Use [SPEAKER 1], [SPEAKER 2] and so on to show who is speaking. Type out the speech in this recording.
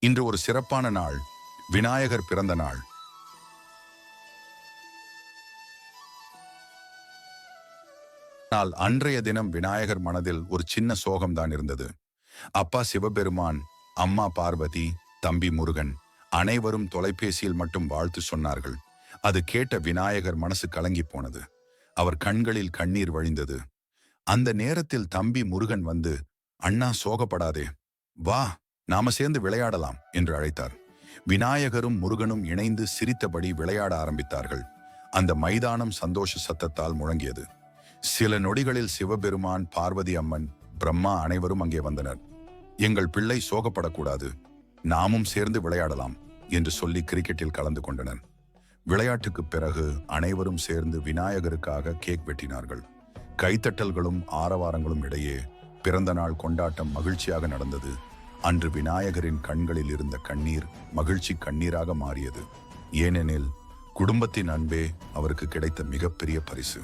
[SPEAKER 1] இன்று ஒரு சிறப்பான நாள், விநாயகர் பிறந்த நாள். ஆனால் அன்றைய தினம் விநாயகர் மனதில் ஒரு சின்ன சோகம்தான் இருந்தது. அப்பா சிவபெருமான், அம்மா பார்வதி, தம்பி முருகன் அனைவரும் தொலைபேசியில் மட்டும் வாழ்த்து சொன்னார்கள். அது கேட்ட விநாயகர் மனசு கலங்கி போனது. அவர் கண்களில் கண்ணீர் வழிந்தது. அந்த நேரத்தில் தம்பி முருகன் வந்து, அண்ணா சோகப்படாதே, வா நாம சேர்ந்து விளையாடலாம் என்று அழைத்தார். விநாயகரும் முருகனும் இணைந்து சிரித்தபடி விளையாட ஆரம்பித்தார்கள். அந்த மைதானம் சந்தோஷ சத்தத்தால் முழங்கியது. சில நொடிகளில் சிவபெருமான், பார்வதி அம்மன், பிரம்மா அனைவரும் அங்கே வந்தனர். எங்கள் பிள்ளை சோகப்படக்கூடாது, நாமும் சேர்ந்து விளையாடலாம் என்று சொல்லி கிரிக்கெட்டில் கலந்து கொண்டனர். விளையாட்டுக்கு பிறகு அனைவரும் சேர்ந்து விநாயகருக்காக கேக் வெட்டினார்கள். கைத்தட்டல்களும் ஆரவாரங்களும் இடையே பிறந்த நாள் கொண்டாட்டம் மகிழ்ச்சியாக நடந்தது. அன்று விநாயகரின் கண்களில் இருந்த கண்ணீர் மகிழ்ச்சி கண்ணீராக மாறியது. ஏனெனில் குடும்பத்தின் அன்பே அவருக்கு கிடைத்த மிகப்பெரிய பரிசு.